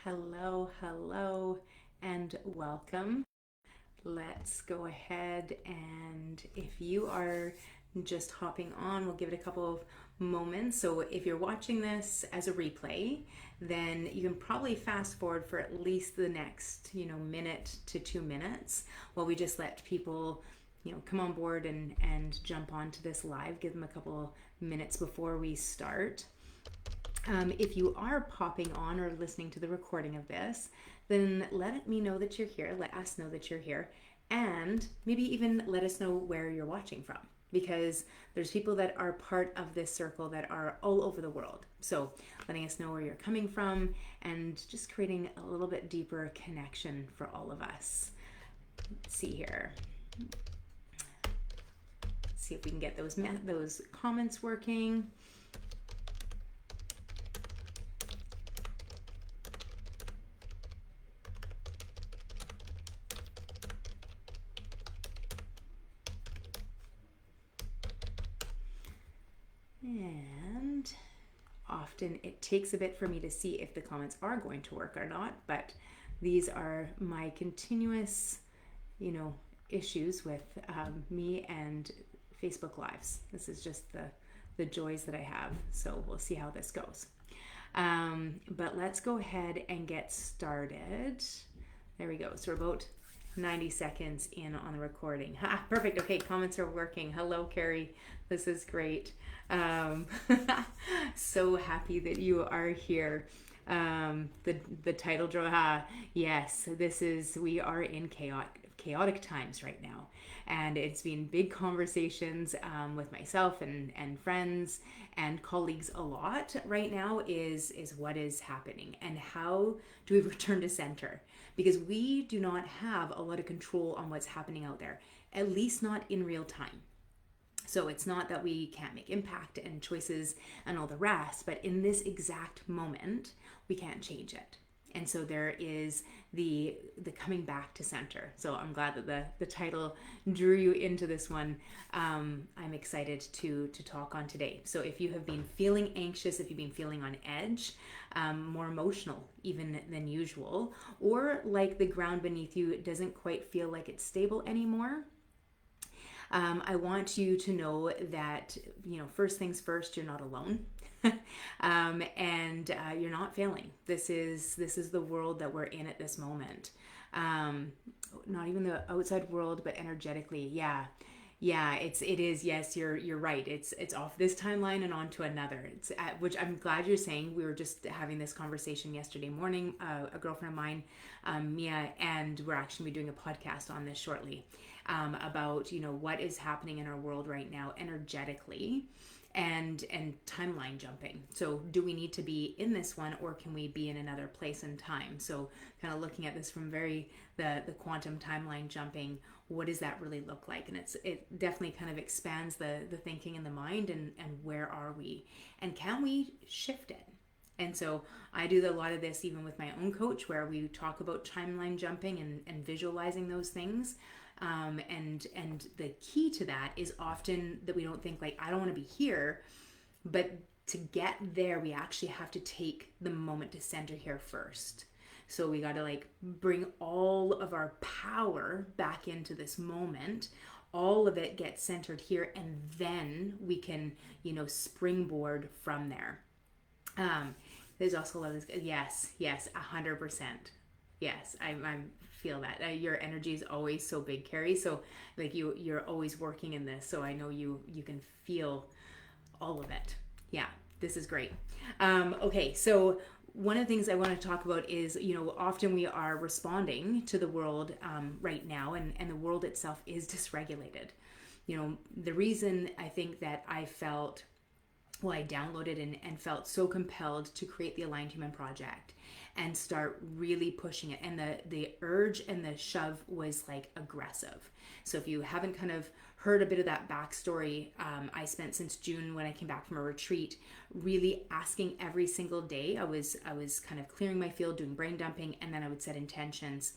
Hello, and welcome. Let's go ahead and if you are just hopping on, we'll give it a couple of moments. So if you're watching this as a replay, then you can probably fast forward for at least the next, minute to 2 minutes while we just let people, come on board and jump onto this live. Give them a couple minutes before we start. If you are popping on or listening to the recording of this, then let me know that you're here. Let us know that you're here. And maybe even let us know where you're watching from, because there's people that are part of this circle that are all over the world. So letting us know where you're coming from and just creating a little bit deeper connection for all of us. Let's see here. Let's see if we can get those comments working. And often it takes a bit for me to see if the comments are going to work or not, but these are my continuous, issues with me and Facebook Lives. This is just the joys that I have. So we'll see how this goes. But let's go ahead and get started. There we go. So we're about 90 seconds in on the recording. Perfect. Okay, comments are working. Hello, Carrie. This is great. So happy that you are here. The title draw. Yes, we are in chaotic times right now, and it's been big conversations with myself and friends and colleagues a lot right now is what is happening and how do we return to center, because we do not have a lot of control on what's happening out there, at least not in real time. So it's not that we can't make impact and choices and all the rest, but in this exact moment, we can't change it. And so there is the coming back to center. So I'm glad that the title drew you into this one. I'm excited to talk on today. So if you have been feeling anxious, if you've been feeling on edge, more emotional even than usual, or like the ground beneath you doesn't quite feel like it's stable anymore, I want you to know that, first things first, you're not alone. And you're not failing. This is the world that we're in at this moment. Not even the outside world, but energetically. Yeah. It is. Yes, you're right. It's off this timeline and on to another. Which I'm glad you're saying. We were just having this conversation yesterday morning. A girlfriend of mine, Mia, and we're actually doing a podcast on this shortly, about what is happening in our world right now energetically, and timeline jumping. So do we need to be in this one, or can we be in another place and time? So kind of looking at this from the quantum timeline jumping, what does that really look like? And it definitely kind of expands the thinking in the mind, and where are we, and can we shift it? And so I do a lot of this even with my own coach, where we talk about timeline jumping and visualizing those things. And the key to that is often that we don't think like, I don't want to be here, but to get there, we actually have to take the moment to center here first. So we got to like bring all of our power back into this moment. All of it gets centered here, and then we can, springboard from there. There's also a lot of this. Yes, 100%. Yes, I feel that. Your energy is always so big, Carrie. So like you're always working in this. So I know you can feel all of it. Yeah, this is great. Okay, so one of the things I want to talk about is, often we are responding to the world right now, and the world itself is dysregulated. The reason I think that I downloaded and felt so compelled to create the Aligned Human Project and start really pushing it. And the urge and the shove was like aggressive. So if you haven't kind of heard a bit of that backstory, I spent since June, when I came back from a retreat, really asking every single day. I was kind of clearing my field, doing brain dumping, and then I would set intentions.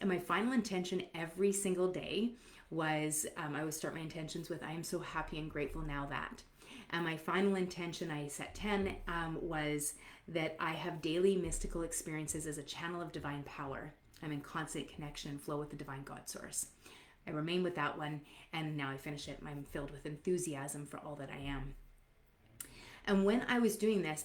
And my final intention every single day was, I would start my intentions with, I am so happy and grateful now that. And my final intention, I set 10, was that I have daily mystical experiences as a channel of divine power. I'm in constant connection and flow with the divine God source. I remain with that one, and now I finish it. I'm filled with enthusiasm for all that I am. And when I was doing this,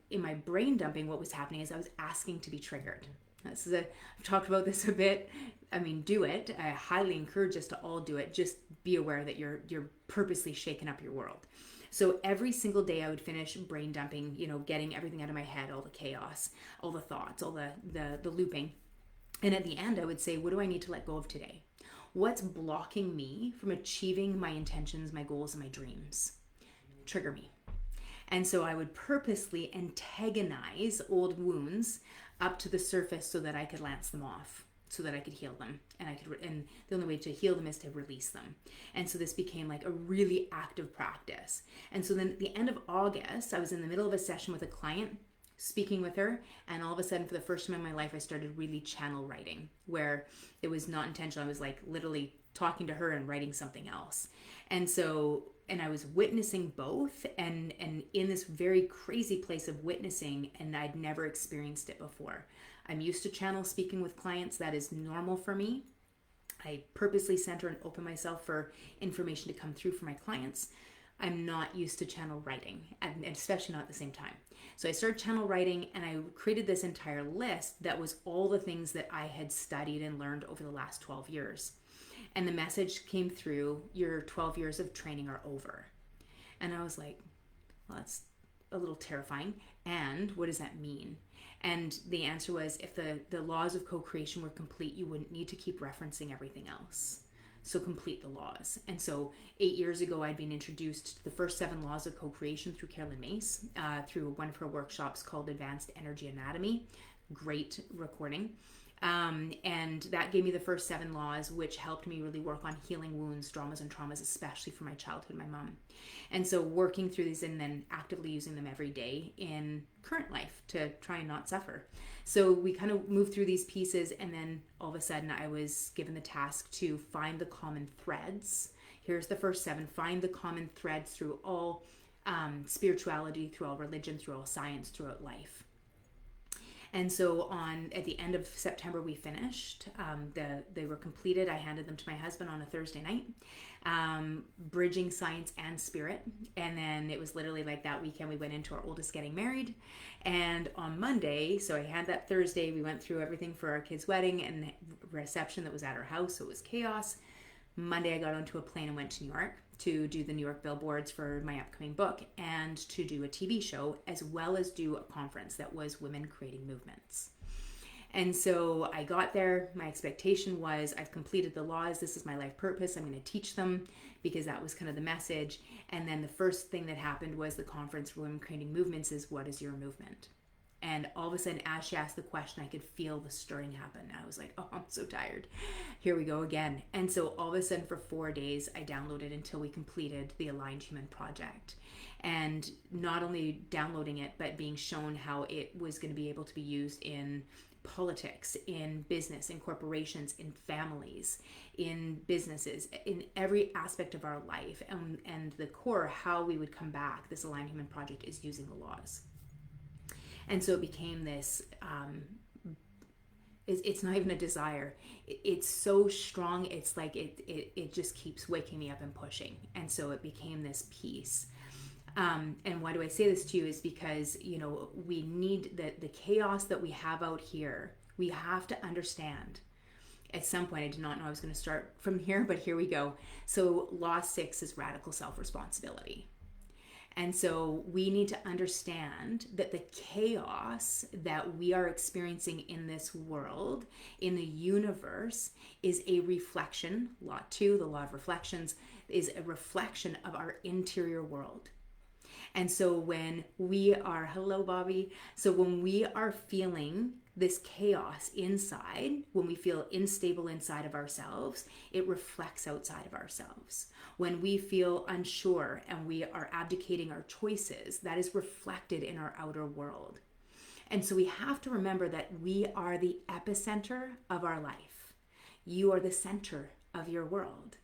in my brain dumping, what was happening is I was asking to be triggered. I've talked about this a bit. I mean, do it. I highly encourage us to all do it. Just be aware that you're purposely shaking up your world. So every single day I would finish brain dumping, getting everything out of my head, all the chaos, all the thoughts, all the looping. And at the end, I would say, what do I need to let go of today? What's blocking me from achieving my intentions, my goals, and my dreams? Trigger me. And so I would purposely antagonize old wounds up to the surface so that I could lance them off, so that I could heal them. And the only way to heal them is to release them. And so this became like a really active practice. And so then at the end of August, I was in the middle of a session with a client, speaking with her, and all of a sudden, for the first time in my life, I started really channel writing, where it was not intentional. I was like literally talking to her and writing something else. And I was witnessing both, and in this very crazy place of witnessing, and I'd never experienced it before. I'm used to channel speaking with clients. That is normal for me. I purposely center and open myself for information to come through for my clients. I'm not used to channel writing, and especially not at the same time. So I started channel writing, and I created this entire list that was all the things that I had studied and learned over the last 12 years. And the message came through, your 12 years of training are over. And I was like, well, that's a little terrifying. And what does that mean? And the answer was, if the laws of co-creation were complete, you wouldn't need to keep referencing everything else. So complete the laws. And so 8 years ago, I'd been introduced to the first 7 laws of co-creation through Carolyn Mace, through one of her workshops called Advanced Energy Anatomy. Great recording. And that gave me the first 7 laws, which helped me really work on healing wounds, dramas, and traumas, especially from my childhood, my mom. And so working through these and then actively using them every day in current life to try and not suffer. So we kind of moved through these pieces, and then all of a sudden I was given the task to find the common threads. Here's the first 7. Find the common threads through all spirituality, through all religion, through all science, throughout life. And so at the end of September, we finished. They were completed. I handed them to my husband on a Thursday night, bridging science and spirit. And then it was literally like that weekend we went into our oldest getting married. And on Monday, so I had that Thursday, we went through everything for our kid's wedding and reception that was at our house. So it was chaos. Monday, I got onto a plane and went to New York to do the New York billboards for my upcoming book and to do a TV show, as well as do a conference that was Women Creating Movements. And so I got there. My expectation was, I've completed the laws. This is my life purpose. I'm going to teach them, because that was kind of the message. And then the first thing that happened was the conference for Women Creating Movements is, what is your movement? And all of a sudden, as she asked the question, I could feel the stirring happen. I was like, oh, I'm so tired. Here we go again. And so all of a sudden, for 4 days, I downloaded until we completed the Aligned Human Project. And not only downloading it, but being shown how it was going to be able to be used in politics, in business, in corporations, in families, in businesses, in every aspect of our life. And the core, how we would come back, this Aligned Human Project is using the laws. And so it became this, it's not even a desire. It's so strong. It's like it just keeps waking me up and pushing. And so it became this piece. And why do I say this to you is because, we need the chaos that we have out here. We have to understand. At some point, I did not know I was going to start from here, but here we go. So law 6 is radical self-responsibility. And so we need to understand that the chaos that we are experiencing in this world, in the universe, is a reflection. Law 2, the law of reflections, is a reflection of our interior world. And so when we are, hello, Bobby. So when we are feeling this chaos inside, when we feel unstable inside of ourselves, it reflects outside of ourselves. When we feel unsure and we are abdicating our choices, that is reflected in our outer world. And so we have to remember that we are the epicenter of our life. You are the center of your world.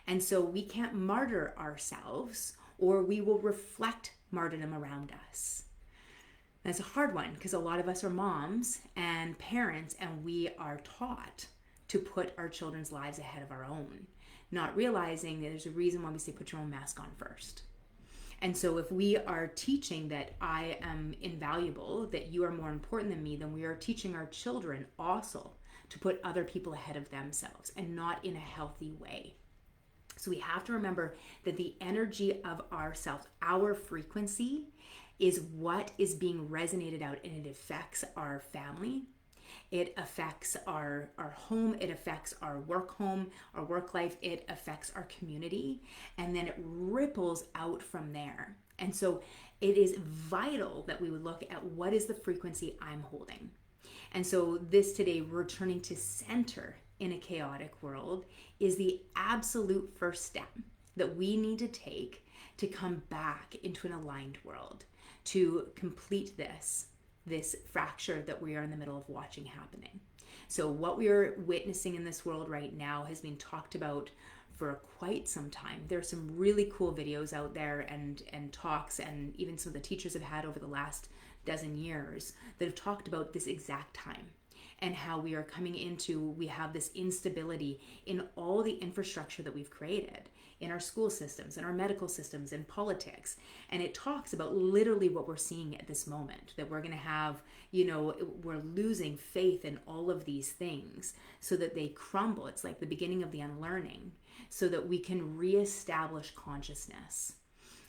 And so we can't martyr ourselves or we will reflect martyrdom around us. That's a hard one because a lot of us are moms and parents, and we are taught to put our children's lives ahead of our own, not realizing that there's a reason why we say put your own mask on first. And so if we are teaching that I am invaluable, that you are more important than me, then we are teaching our children also to put other people ahead of themselves, and not in a healthy way. So we have to remember that the energy of ourself, our frequency, is what is being resonated out, and it affects our family. It affects our home. It affects our work home, our work life. It affects our community. And then it ripples out from there. And so it is vital that we would look at what is the frequency I'm holding. And so this today, returning to center in a chaotic world, is the absolute first step that we need to take to come back into an aligned world, to complete this fracture that we are in the middle of watching happening. So what we are witnessing in this world right now has been talked about for quite some time. There's some really cool videos out there and talks, and even some of the teachers have had over the last dozen years that have talked about this exact time, and how we are coming into, we have this instability in all the infrastructure that we've created in our school systems, in our medical systems, in politics. And it talks about literally what we're seeing at this moment, that we're going to have, we're losing faith in all of these things so that they crumble. It's like the beginning of the unlearning, so that we can reestablish consciousness.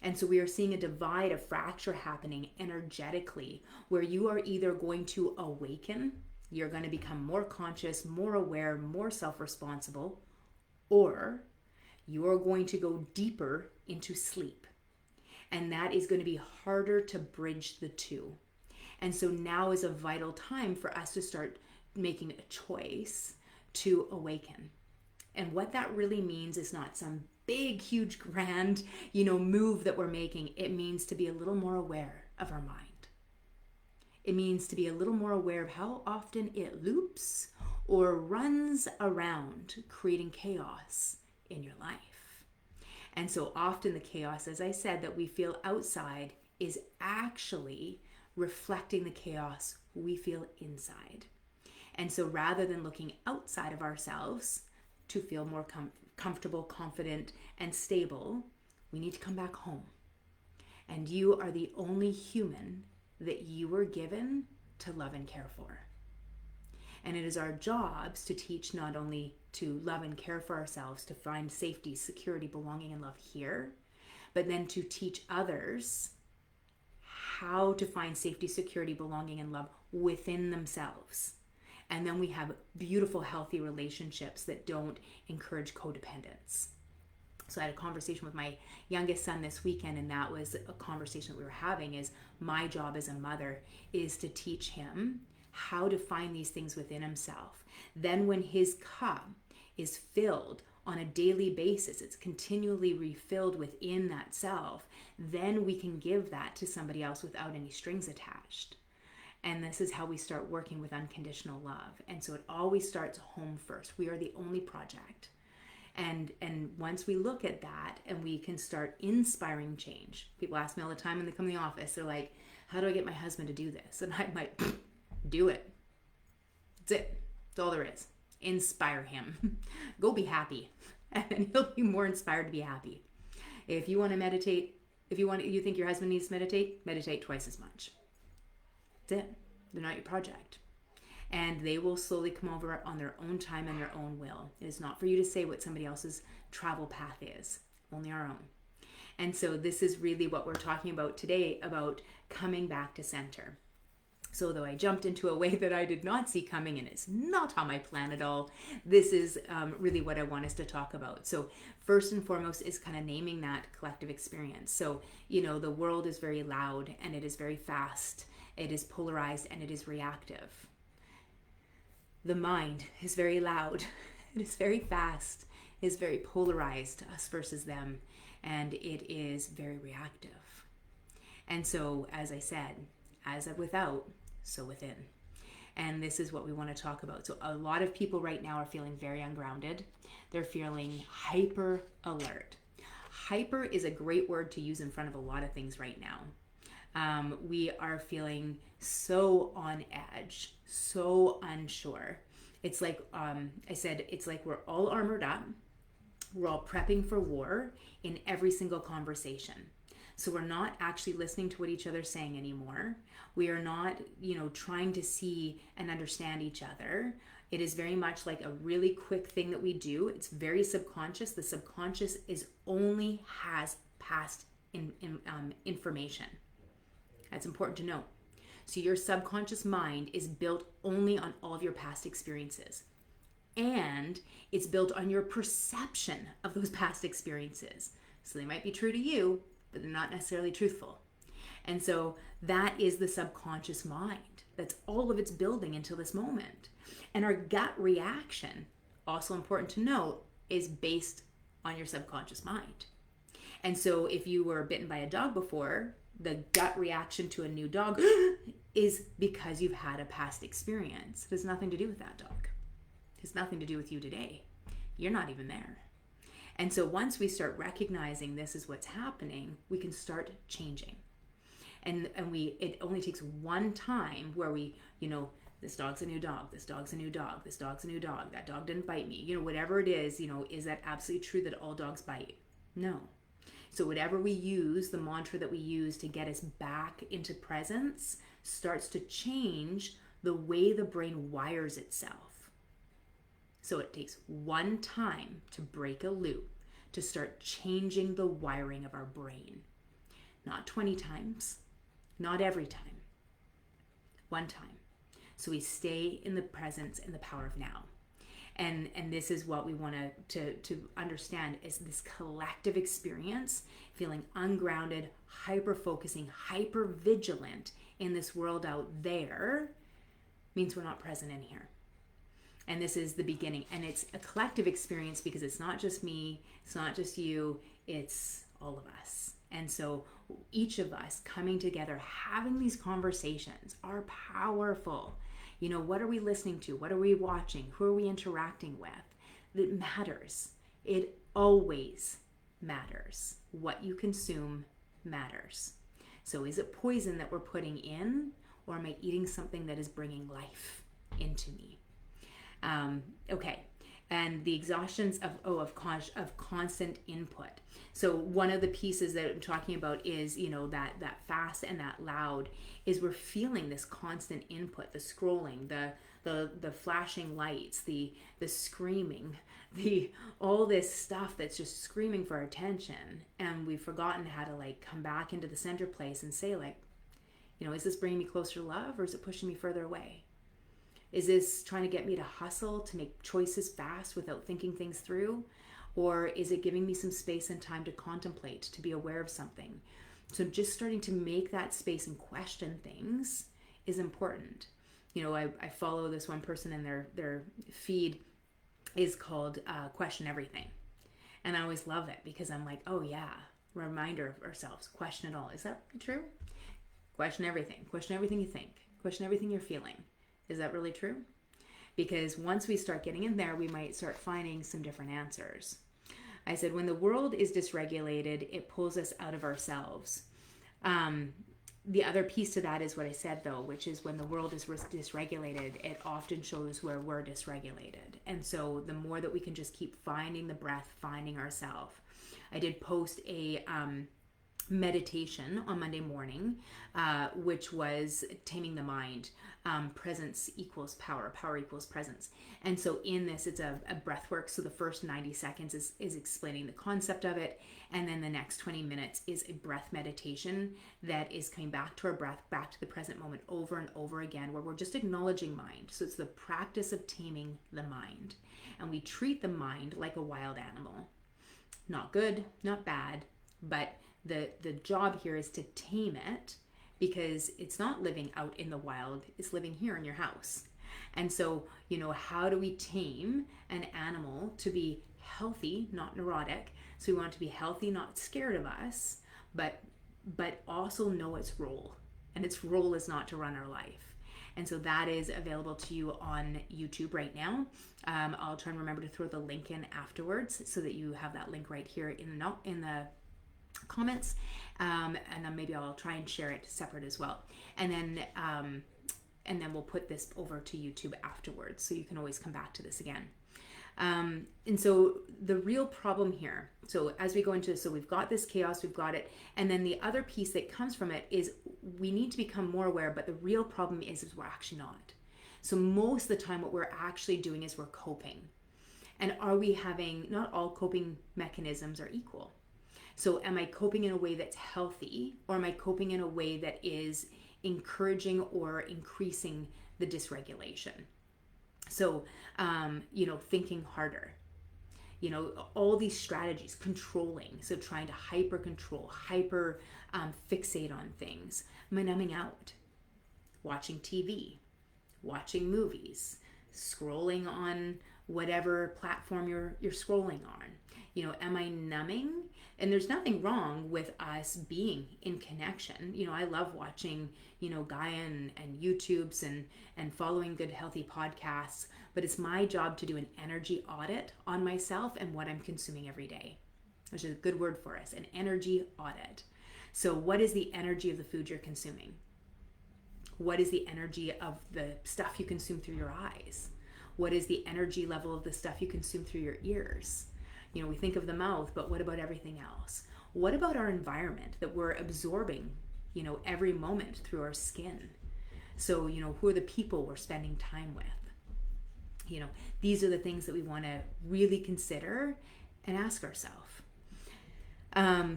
And so we are seeing a divide, a fracture happening energetically, where you are either going to awaken, you're going to become more conscious, more aware, more self-responsible, or you are going to go deeper into sleep. And that is going to be harder to bridge the two. And so now is a vital time for us to start making a choice to awaken. And what that really means is not some big, huge, grand, move that we're making. It means to be a little more aware of our mind. It means to be a little more aware of how often it loops or runs around, creating chaos in your life. And so often the chaos, as I said, that we feel outside is actually reflecting the chaos we feel inside. And so rather than looking outside of ourselves to feel more comfortable, confident, and stable, we need to come back home. And you are the only human that you were given to love and care for. And it is our jobs to teach not only to love and care for ourselves, to find safety, security, belonging, and love here, but then to teach others how to find safety, security, belonging, and love within themselves. And then we have beautiful, healthy relationships that don't encourage codependence. So I had a conversation with my youngest son this weekend, and that was a conversation that we were having, is my job as a mother is to teach him how to find these things within himself. Then when his cup is filled on a daily basis, it's continually refilled within that self, then we can give that to somebody else without any strings attached. And this is how we start working with unconditional love. And so it always starts home first. We are the only project. And once we look at that and we can start inspiring change. People ask me all the time when they come in the office, they're like, how do I get my husband to do this? And I'm like, do it. That's it. That's all there is. Inspire him. Go be happy. And he'll be more inspired to be happy. If you want to meditate, you think your husband needs to meditate twice as much. That's it. They're not your project. And they will slowly come over on their own time and their own will. It is not for you to say what somebody else's travel path is, only our own. And so this is really what we're talking about today, about coming back to center. So though I jumped into a way that I did not see coming, and it's not on my plan at all, this is really what I want us to talk about. So first and foremost is kind of naming that collective experience. So, the world is very loud, and it is very fast, it is polarized, and it is reactive. The mind is very loud, it is very fast, it is very polarized, us versus them, and it is very reactive. And so, as I said, as without, so within. And this is what we want to talk about. So a lot of people right now are feeling very ungrounded. They're feeling hyper alert. hyper is a great word to use in front of a lot of things right now. We are feeling so on edge, so unsure. It's like I said, it's like we're all armored up. We're all prepping for war in every single conversation. So we're not actually listening to what each other's saying anymore. We are not, trying to see and understand each other. It is very much like a really quick thing that we do. It's very subconscious. The subconscious only has past information. That's important to know. So your subconscious mind is built only on all of your past experiences. And it's built on your perception of those past experiences. So they might be true to you, but they're not necessarily truthful. And so that is the subconscious mind. That's all of its building until this moment. And our gut reaction, also important to note, is based on your subconscious mind. And so if you were bitten by a dog before, the gut reaction to a new dog is because you've had a past experience. It has nothing to do with that dog. It has nothing to do with you today. You're not even there. And so once we start recognizing this is what's happening, we can start changing. And it only takes one time where we, this dog's a new dog, this dog's a new dog, this dog's a new dog, that dog didn't bite me. Whatever it is, is that absolutely true that all dogs bite? No. So whatever we use, the mantra that we use to get us back into presence starts to change the way the brain wires itself. So it takes one time to break a loop, to start changing the wiring of our brain. Not 20 times, not every time, one time. So we stay in the presence and the power of now. And this is what we want to understand is this collective experience, feeling ungrounded, hyper-focusing, hyper-vigilant in this world out there means we're not present in here. And this is the beginning. And it's a collective experience because it's not just me, it's not just you, it's all of us. And so each of us coming together, having these conversations are powerful. What are we listening to? What are we watching? Who are we interacting with? It matters. It always matters. What you consume matters. So is it poison that we're putting in, or am I eating something that is bringing life into me? Okay. And the exhaustions of constant input. So one of the pieces that I'm talking about is, that fast and that loud is we're feeling this constant input, the scrolling, the flashing lights, the screaming, all this stuff that's just screaming for our attention. And we've forgotten how to come back into the center place and say is this bringing me closer to love, or is it pushing me further away? Is this trying to get me to hustle, to make choices fast without thinking things through? Or is it giving me some space and time to contemplate, to be aware of something? So just starting to make that space and question things is important. I follow this one person, and their feed is called Question Everything. And I always love it because I'm like, oh yeah, reminder of ourselves, question it all. Is that true? Question everything. Question everything you think. Question everything you're feeling. Is that really true? Because once we start getting in there, we might start finding some different answers. I said, when the world is dysregulated, it pulls us out of ourselves. The other piece to that is what I said, though, which is when the world is dysregulated, it often shows where we're dysregulated. And so the more that we can just keep finding the breath, finding ourselves. I did post a meditation on Monday morning, which was taming the mind. Presence equals power, power equals presence. And so in this, it's a breath work. So the first 90 seconds is explaining the concept of it. And then the next 20 minutes is a breath meditation that is coming back to our breath, back to the present moment over and over again, where we're just acknowledging mind. So it's the practice of taming the mind. And we treat the mind like a wild animal. Not good, not bad, but the job here is to tame it, because it's not living out in the wild, it's living here in your house. And so, how do we tame an animal to be healthy, not neurotic? So we want it to be healthy, not scared of us, but also know its role. And its role is not to run our life. And so that is available to you on YouTube right now. I'll try and remember to throw the link in afterwards so that you have that link right here in the comments. And then maybe I'll try and share it separate as well. And then we'll put this over to YouTube afterwards, so you can always come back to this again. And so the real problem here, so as we go into this, so we've got this chaos, we've got it, and then the other piece that comes from it is we need to become more aware, but the real problem is we're actually not. So most of the time what we're actually doing is we're coping. And are we having, not all coping mechanisms are equal. So am I coping in a way that's healthy, or am I coping in a way that is encouraging or increasing the dysregulation? So, thinking harder, all these strategies, controlling. So trying to hyper control, hyper fixate on things, numbing out, watching TV, watching movies, scrolling on whatever platform you're scrolling on. Am I numbing? And there's nothing wrong with us being in connection. I love watching, Gaia and YouTubes and following good, healthy podcasts. But it's my job to do an energy audit on myself and what I'm consuming every day, which is a good word for us, an energy audit. So what is the energy of the food you're consuming? What is the energy of the stuff you consume through your eyes? What is the energy level of the stuff you consume through your ears? We think of the mouth, but what about everything else? What about our environment that we're absorbing, every moment through our skin? So, who are the people we're spending time with? These are the things that we want to really consider and ask ourselves.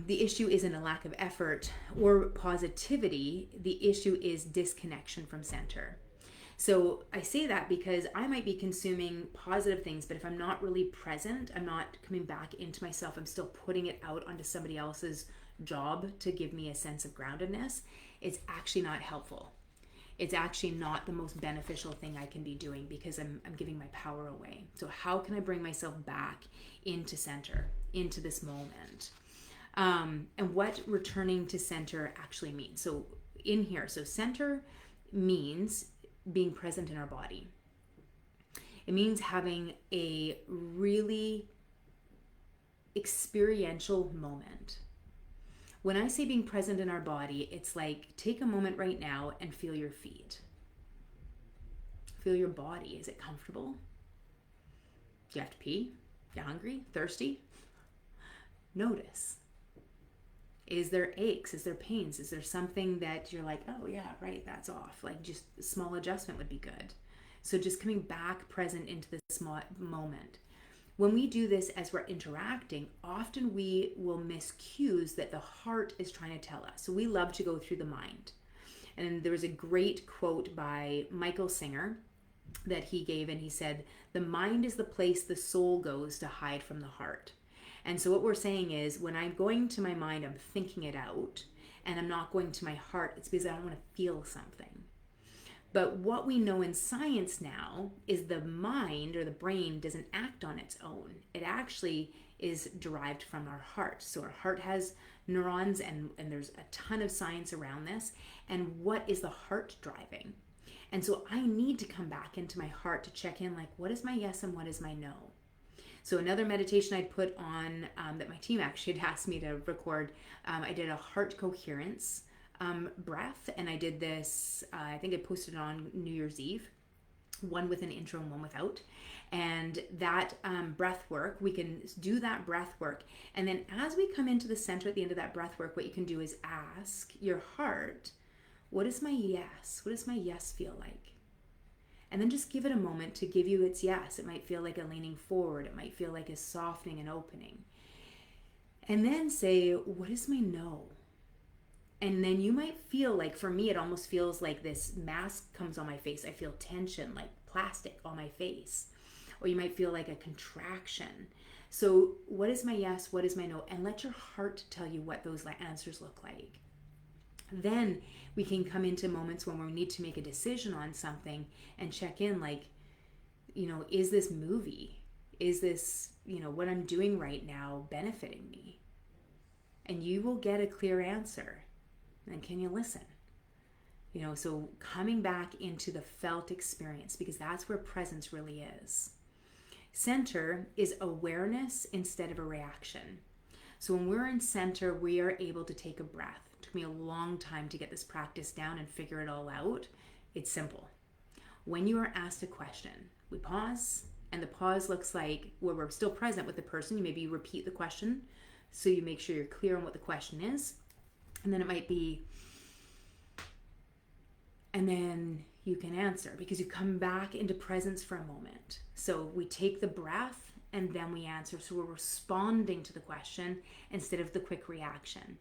The issue isn't a lack of effort or positivity. The issue is disconnection from center. So I say that because I might be consuming positive things, but if I'm not really present, I'm not coming back into myself, I'm still putting it out onto somebody else's job to give me a sense of groundedness, it's actually not helpful. It's actually not the most beneficial thing I can be doing because I'm giving my power away. So how can I bring myself back into center, into this moment? And what returning to center actually means. So in here, so center means being present in our body. It means having a really experiential moment. When I say being present in our body, it's like take a moment right now and feel your feet. Feel your body. Is it comfortable? Do you have to pee? You hungry? Thirsty? Notice. Is there aches? Is there pains? Is there something that you're like, oh yeah, right, that's off? Like just a small adjustment would be good. So just coming back present into this small moment. When we do this as we're interacting, often we will miss cues that the heart is trying to tell us. So we love to go through the mind. And there was a great quote by Michael Singer that he gave, and he said, the mind is the place the soul goes to hide from the heart. And so what we're saying is when I'm going to my mind, I'm thinking it out, and I'm not going to my heart, it's because I don't want to feel something. But what we know in science now is the mind or the brain doesn't act on its own. It actually is derived from our heart. So our heart has neurons, and there's a ton of science around this. And what is the heart driving? And so I need to come back into my heart to check in, like, what is my yes and what is my no? So another meditation I'd put on that my team actually had asked me to record, I did a heart coherence breath, and I did this, I think I posted it on New Year's Eve, one with an intro and one without. And that breath work, we can do that breath work. And then as we come into the center at the end of that breath work, what you can do is ask your heart, what is my yes? What does my yes feel like? And then just give it a moment to give you its yes. It might feel like a leaning forward. It might feel like a softening and opening. And then say, what is my no? And then you might feel like, for me, it almost feels like this mask comes on my face. I feel tension, like plastic on my face. Or you might feel like a contraction. So what is my yes? What is my no? And let your heart tell you what those answers look like. Then we can come into moments when we need to make a decision on something and check in, like, is this movie? Is this, what I'm doing right now benefiting me? And you will get a clear answer. And can you listen? So coming back into the felt experience, because that's where presence really is. Center is awareness instead of a reaction. So when we're in center, we are able to take a breath. It took me a long time to get this practice down and figure it all out. It's simple. When you are asked a question, we pause, and the pause looks like where we're still present with the person. You maybe repeat the question so you make sure you're clear on what the question is. And then it might be, and then you can answer because you come back into presence for a moment. So we take the breath and then we answer. So we're responding to the question instead of the quick reaction.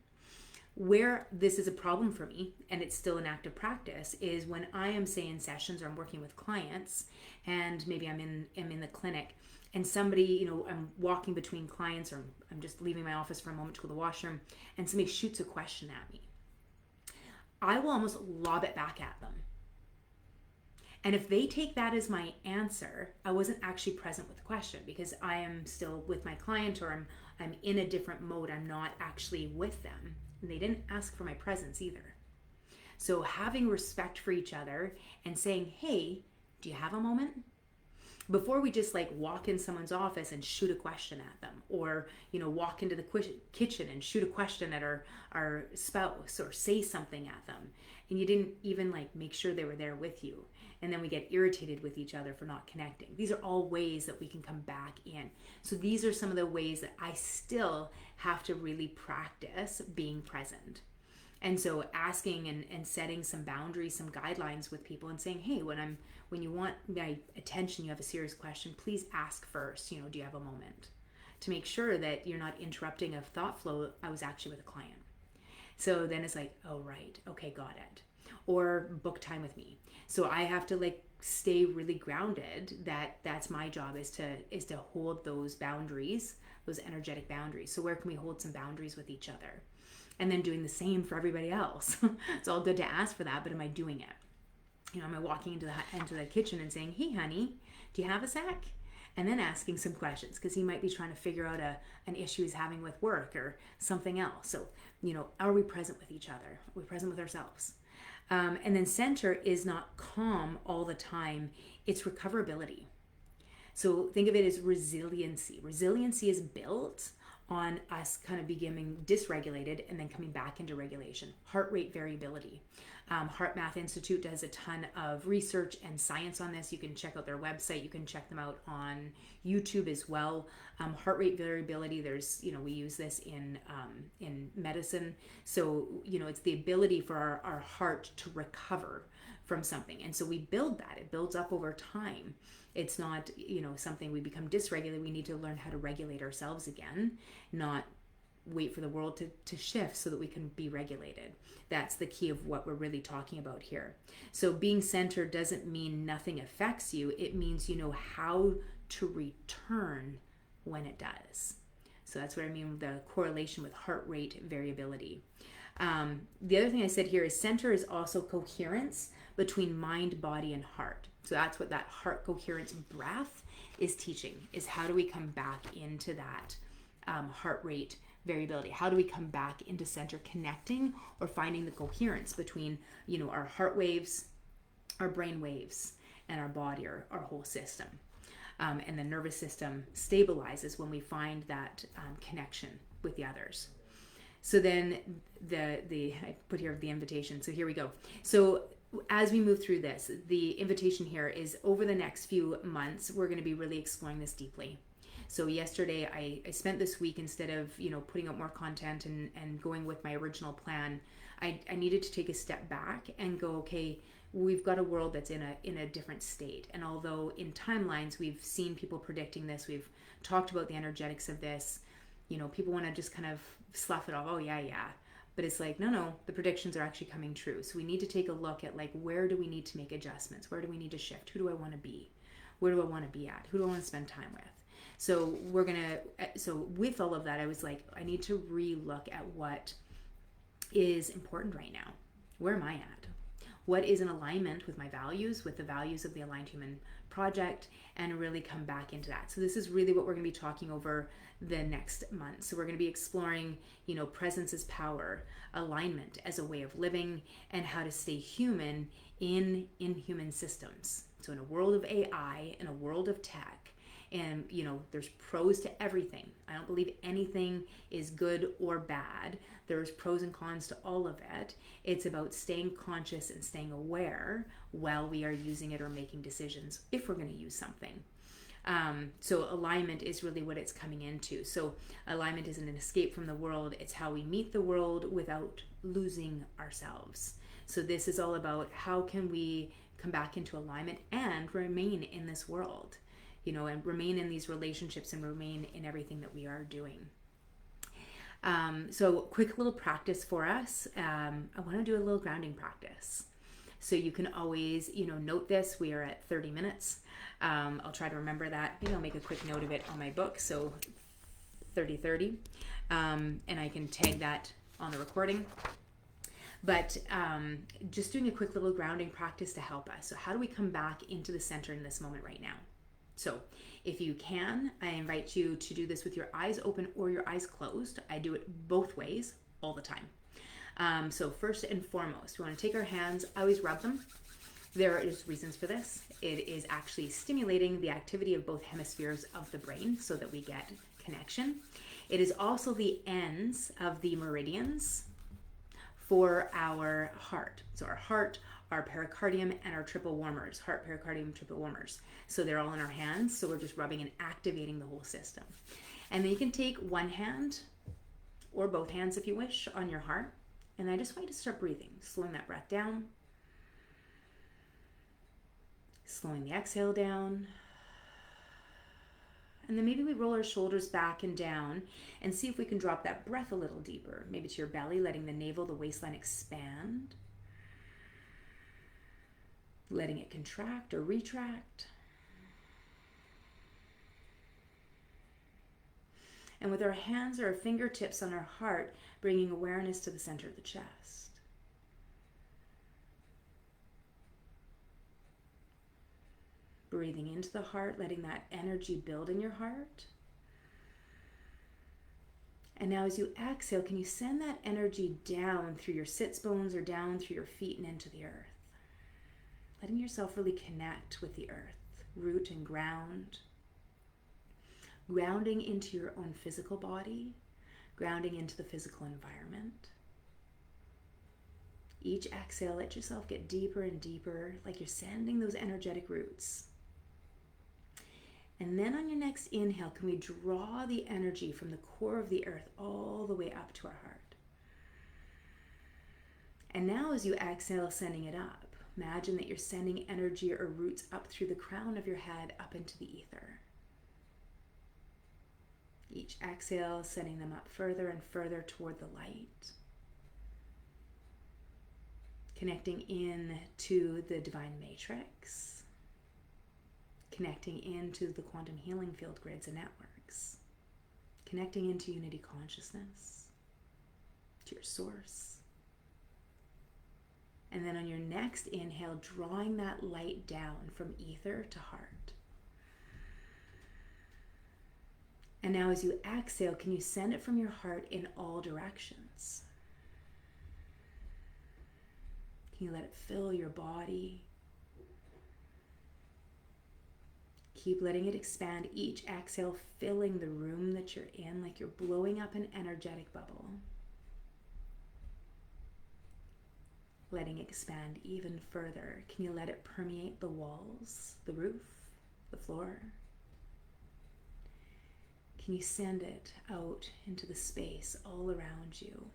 Where this is a problem for me, and it's still an active practice, is when I am, say, in sessions or I'm working with clients, and maybe I'm in the clinic, and somebody, I'm walking between clients, or I'm just leaving my office for a moment to go to the washroom, and somebody shoots a question at me. I will almost lob it back at them. And if they take that as my answer, I wasn't actually present with the question because I am still with my client, or I'm in a different mode. I'm not actually with them. And they didn't ask for my presence either. So having respect for each other and saying, hey, do you have a moment? Before we just walk in someone's office and shoot a question at them, or walk into the kitchen and shoot a question at our spouse, or say something at them, and you didn't even make sure they were there with you, and then we get irritated with each other for not connecting. These are all ways that we can come back in. So these are some of the ways that I still have to really practice being present. And so asking and setting some boundaries, some guidelines with people, and saying, hey, when you want my attention, you have a serious question, please ask first, do you have a moment? To make sure that you're not interrupting a thought flow. I was actually with a client. So then it's oh, right, okay, got it. Or book time with me. So I have to stay really grounded. That's my job, is to hold those boundaries, those energetic boundaries. So where can we hold some boundaries with each other? And then doing the same for everybody else. It's all good to ask for that, but am I doing it? Am I walking into the kitchen and saying, hey, honey, do you have a sec? And then asking some questions, because he might be trying to figure out an issue he's having with work or something else. So, are we present with each other? Are we present with ourselves? And then center is not calm all the time. It's recoverability. So think of it as resiliency. Resiliency is built on us kind of becoming dysregulated and then coming back into regulation. Heart rate variability. Heart Math Institute does a ton of research and science on this. You can check out their website. You can check them out on YouTube as well. Heart rate variability, there's, we use this in medicine. So, it's the ability for our heart to recover from something. And so we build that. It builds up over time. It's not, something we become dysregulated. We need to learn how to regulate ourselves again, not wait for the world to shift so that we can be regulated. That's the key of what we're really talking about here. So being centered doesn't mean nothing affects you. It means you know how to return when it does. So that's what I mean with the correlation with heart rate variability. The other thing I said here is center is also coherence between mind, body, and heart. So that's what that heart coherence breath is teaching, is how do we come back into that heart rate variability? How do we come back into center, connecting or finding the coherence between, our heart waves, our brain waves, and our body, or our whole system. And the nervous system stabilizes when we find that connection with the others. So then I put here the invitation. So here we go. So as we move through this, the invitation here is over the next few months, we're going to be really exploring this deeply. So yesterday I spent this week, instead of, putting out more content and going with my original plan, I needed to take a step back and go, okay, we've got a world that's in a different state. And although in timelines, we've seen people predicting this, we've talked about the energetics of this, people want to just kind of slough it off. Oh yeah. But it's no, the predictions are actually coming true. So we need to take a look at where do we need to make adjustments? Where do we need to shift? Who do I want to be? Where do I want to be at? Who do I want to spend time with? So with all of that, I was I need to re-look at what is important right now. Where am I at? what is in alignment with my values, with the values of the Aligned Human Project, and really come back into that. So this is really what we're going to be talking over the next month. So we're going to be exploring, presence as power, alignment as a way of living, and how to stay human in inhuman systems. So in a world of AI, in a world of tech, and there's pros to everything. I don't believe anything is good or bad. There's pros and cons to all of it. It's about staying conscious and staying aware while we are using it or making decisions, if we're going to use something. So alignment is really what it's coming into. So alignment isn't an escape from the world. It's how we meet the world without losing ourselves. So this is all about how can we come back into alignment and remain in this world, and remain in these relationships and remain in everything that we are doing. So quick little practice for us. I want to do a little grounding practice. So you can always, note this. We are at 30 minutes. I'll try to remember that. Maybe I'll make a quick note of it on my book. So 30-30. And I can tag that on the recording. But just doing a quick little grounding practice to help us. So how do we come back into the center in this moment right now? So if you can, I invite you to do this with your eyes open or your eyes closed. I do it both ways all the time. So first and foremost, we want to take our hands, I always rub them. There is reasons for this. It is actually stimulating the activity of both hemispheres of the brain so that we get connection. It is also the ends of the meridians for our heart. So our heart, our pericardium, and our triple warmers. Heart, pericardium, triple warmers. So they're all in our hands. So we're just rubbing and activating the whole system. And then you can take one hand or both hands if you wish on your heart. And I just want you to start breathing, slowing that breath down. Slowing the exhale down. And then maybe we roll our shoulders back and down and see if we can drop that breath a little deeper. Maybe to your belly, letting the navel, the waistline expand. Letting it contract or retract. And with our hands or our fingertips on our heart, bringing awareness to the center of the chest. Breathing into the heart, letting that energy build in your heart. And now as you exhale, can you send that energy down through your sits bones or down through your feet and into the earth? Letting yourself really connect with the earth, root and ground. Grounding into your own physical body, grounding into the physical environment. Each exhale, let yourself get deeper and deeper, like you're sending those energetic roots. And then on your next inhale, can we draw the energy from the core of the earth all the way up to our heart? And now as you exhale, sending it up, imagine that you're sending energy or roots up through the crown of your head, up into the ether. Each exhale, sending them up further and further toward the light. Connecting in to the divine matrix. Connecting into the quantum healing field grids and networks. Connecting into unity consciousness, to your source. And then on your next inhale, drawing that light down from ether to heart. And now as you exhale, can you send it from your heart in all directions? Can you let it fill your body? Keep letting it expand, each exhale filling the room that you're in, like you're blowing up an energetic bubble. Letting it expand even further. Can you let it permeate the walls, the roof, the floor? Can you send it out into the space all around you?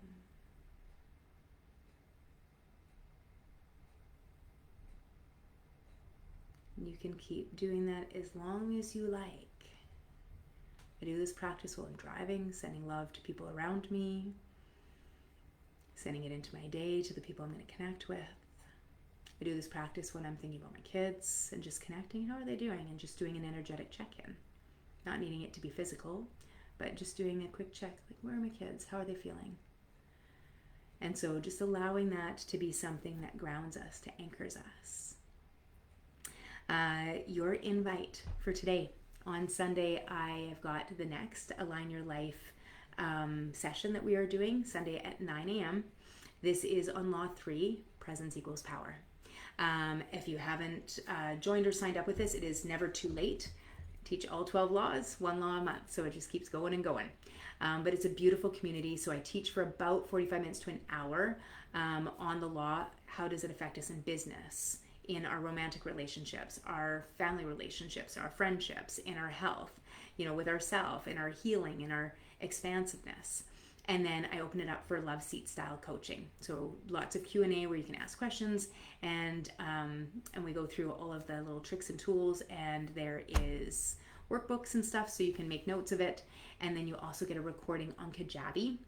You can keep doing that as long as you like. I do this practice while I'm driving, sending love to people around me, sending it into my day to the people I'm going to connect with. I do this practice when I'm thinking about my kids and just connecting, how are they doing? And just doing an energetic check-in. Not needing it to be physical, but just doing a quick check, like, where are my kids? How are they feeling? And so just allowing that to be something that grounds us, to anchors us. Your invite for today. On Sunday, I have got the next Align Your Life session that we are doing, Sunday at 9 a.m. This is on Law 3, Presence Equals Power. If you haven't joined or signed up with this, it is never too late. I teach all 12 laws, one law a month, so it just keeps going and going. But it's a beautiful community, so I teach for about 45 minutes to an hour on the law. How does it affect us in business, in our romantic relationships, our family relationships, our friendships, in our health, with ourselves, in our healing, in our expansiveness. And then I open it up for love seat style coaching. So lots of Q&A where you can ask questions, and we go through all of the little tricks and tools, and there is workbooks and stuff so you can make notes of it. And then you also get a recording on Kajabi,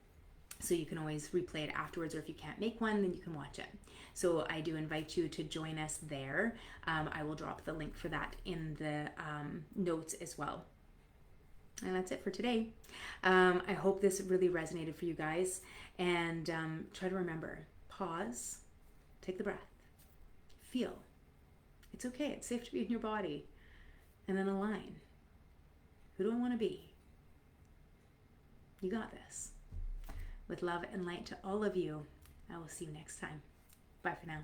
so you can always replay it afterwards, or if you can't make one, then you can watch it. So I do invite you to join us there. I will drop the link for that in the notes as well. And that's it for today. I hope this really resonated for you guys. And try to remember, pause, take the breath, feel. It's okay. It's safe to be in your body. And then align. Who do I want to be? You got this. With love and light to all of you, I will see you next time. Bye for now.